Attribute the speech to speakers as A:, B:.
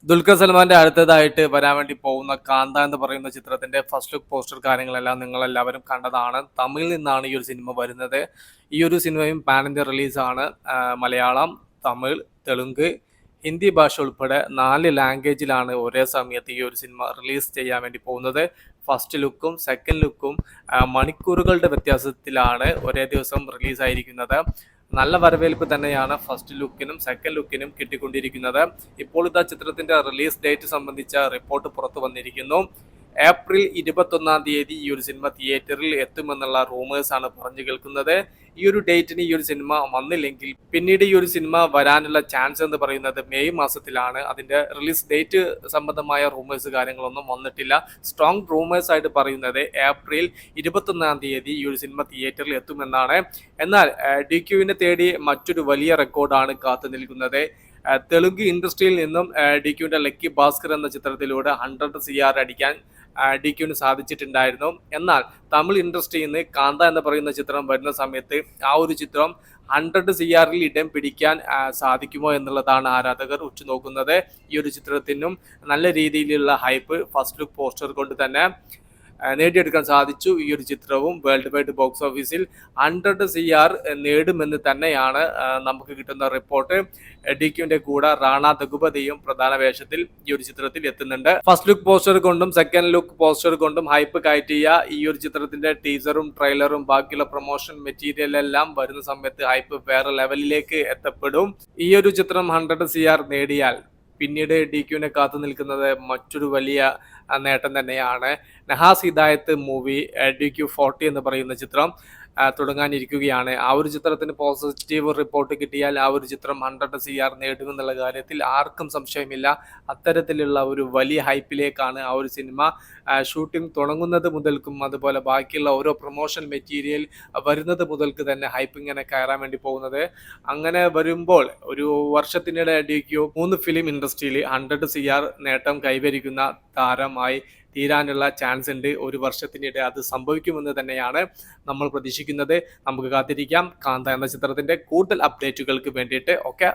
A: ദുൽഖർ സൽമാന്റെ അടുത്തതായിട്ട് വരാൻ വേണ്ടി പോകുന്ന കാന്ത എന്ന് പറയുന്ന ചിത്രത്തിന്റെ ഫസ്റ്റ് ലുക്ക് പോസ്റ്റർ കാര്യങ്ങളെല്ലാം നിങ്ങളെല്ലാവരും കണ്ടതാണ്. തമിഴിൽ നിന്നാണ് ഈ ഒരു സിനിമ വരുന്നത്. ഈ ഒരു സിനിമയും പാൻ ഇന്ത്യ റിലീസാണ്. മലയാളം, തമിഴ്, തെലുങ്ക്, ഹിന്ദി ഭാഷ ഉൾപ്പെടെ 4 ലാംഗ്വേജിലാണ് ഒരേ സമയത്ത് ഈ ഒരു സിനിമ റിലീസ് ചെയ്യാൻ വേണ്ടി പോകുന്നത്. ഫസ്റ്റ് ലുക്കും സെക്കൻഡ് ലുക്കും മണിക്കൂറുകളുടെ വ്യത്യാസത്തിലാണ് ഒരേ ദിവസം റിലീസായിരിക്കുന്നത്. നല്ല വരവേൽപ്പ് തന്നെയാണ് ഫസ്റ്റ് ലുക്കിനും സെക്കൻഡ് ലുക്കിനും കിട്ടിക്കൊണ്ടിരിക്കുന്നത്. ഇപ്പോൾ ഇതാ ചിത്രത്തിന്റെ റിലീസ് ഡേറ്റ് സംബന്ധിച്ച റിപ്പോർട്ട് പുറത്തു വന്നിരിക്കുന്നു. ഏപ്രിൽ 21-ാം തീയതി ഈ ഒരു സിനിമ തിയേറ്ററിൽ എത്തുമെന്നുള്ള റൂമേഴ്സ് ആണ് പറഞ്ഞു കേൾക്കുന്നത്. ഈ ഒരു ഡേറ്റിന് ഈ ഒരു സിനിമ വന്നില്ലെങ്കിൽ പിന്നീട് ഈ ഒരു സിനിമ വരാനുള്ള ചാൻസ് എന്ന് പറയുന്നത് മെയ് മാസത്തിലാണ്. അതിന്റെ റിലീസ് ഡേറ്റ് സംബന്ധമായ റൂമേഴ്സ് കാര്യങ്ങളൊന്നും വന്നിട്ടില്ല. സ്ട്രോങ് റൂമേഴ്സ് ആയിട്ട് പറയുന്നത് ഏപ്രിൽ 21-ാം തീയതി ഈ ഒരു സിനിമ തിയേറ്ററിൽ എത്തുമെന്നാണ്. എന്നാൽ DQവിനെ തേടി മറ്റൊരു വലിയ റെക്കോർഡാണ് കാത്തു നിൽക്കുന്നത്. തെലുങ്ക് ഇൻഡസ്ട്രിയിൽ നിന്നും DQവിന്റെ ലക്കി ഭാസ്കർ എന്ന ചിത്രത്തിലൂടെ 100 CR അടിക്കാൻ DQവിന് സാധിച്ചിട്ടുണ്ടായിരുന്നു. എന്നാൽ തമിഴ് ഇൻഡസ്ട്രിയിൽ നിന്ന് കാന്ത എന്ന് പറയുന്ന ചിത്രം വരുന്ന സമയത്ത് ആ ഒരു ചിത്രം 100 CRൽ ഇടം പിടിക്കാൻ സാധിക്കുമോ എന്നുള്ളതാണ് ആരാധകർ ഉറ്റുനോക്കുന്നത്. ഈ ഒരു ചിത്രത്തിനും നല്ല രീതിയിലുള്ള ഹൈപ്പ് ഫസ്റ്റ് ലുക്ക് പോസ്റ്റർ കൊണ്ട് തന്നെ നേടിയെടുക്കാൻ സാധിച്ചു. ഈ ഒരു ചിത്രവും വേൾഡ് വൈഡ് ബോക്സ് ഓഫീസിൽ 100 CR നേടുമെന്ന് തന്നെയാണ് നമുക്ക് കിട്ടുന്ന റിപ്പോർട്ട്. DQവിന്റെ കൂടെ റാണ ദഗുപതിയും പ്രധാന വേഷത്തിൽ ഈ ഒരു ചിത്രത്തിൽ എത്തുന്നുണ്ട്. ഫസ്റ്റ് ലുക്ക് പോസ്റ്റർ കൊണ്ടും സെക്കൻഡ് ലുക്ക് പോസ്റ്റർ കൊണ്ടും ഹൈപ്പ് കയറ്റിയ ഈ ഒരു ചിത്രത്തിന്റെ ടീസറും ട്രെയിലറും ബാക്കിയുള്ള പ്രൊമോഷൻ മെറ്റീരിയൽ എല്ലാം വരുന്ന സമയത്ത് ഹൈപ്പ് വേറെ ലെവലിലേക്ക് എത്തപ്പെടും. ഈ ഒരു ചിത്രം 100 CR നേടിയാൽ പിന്നീട് DQവിനെ കാത്തു നിൽക്കുന്നത് മറ്റൊരു വലിയ നേട്ടം തന്നെയാണ്. നഹാസ് ഹിദായത്ത് മൂവി DQ40 എന്ന് പറയുന്ന ചിത്രം തുടങ്ങാനിരിക്കുകയാണ്. ആ ഒരു ചിത്രത്തിന് പോസിറ്റീവ് റിപ്പോർട്ട് കിട്ടിയാൽ ആ ഒരു ചിത്രം 100 CR നേടുമെന്നുള്ള കാര്യത്തിൽ ആർക്കും സംശയമില്ല. അത്തരത്തിലുള്ള ഒരു വലിയ ഹൈപ്പിലേക്കാണ് ആ ഒരു സിനിമ ഷൂട്ടിംഗ് തുടങ്ങുന്നത് മുതൽക്കും അതുപോലെ ബാക്കിയുള്ള ഓരോ പ്രൊമോഷൻ മെറ്റീരിയൽ വരുന്നത് മുതൽക്ക് തന്നെ ഹൈപ്പ് ഇങ്ങനെ കയറാൻ വേണ്ടി പോകുന്നത്. അങ്ങനെ വരുമ്പോൾ ഒരു വർഷത്തിനിടെ DQ 3 ഫിലിം ഇൻഡസ്ട്രിയിൽ 100 CR നേട്ടം കൈവരിക്കുന്ന താരമായി തീരാനുള്ള ചാൻസ് ഉണ്ട്. ഒരു വർഷത്തിനിടെ അത് സംഭവിക്കുമെന്ന് തന്നെയാണ് നമ്മൾ പ്രതീക്ഷിക്കുന്നത്. നമുക്ക് കാത്തിരിക്കാം കാന്ത എന്ന ചിത്രത്തിന്റെ കൂടുതൽ അപ്ഡേറ്റുകൾക്ക് വേണ്ടിയിട്ട്. ഓക്കെ.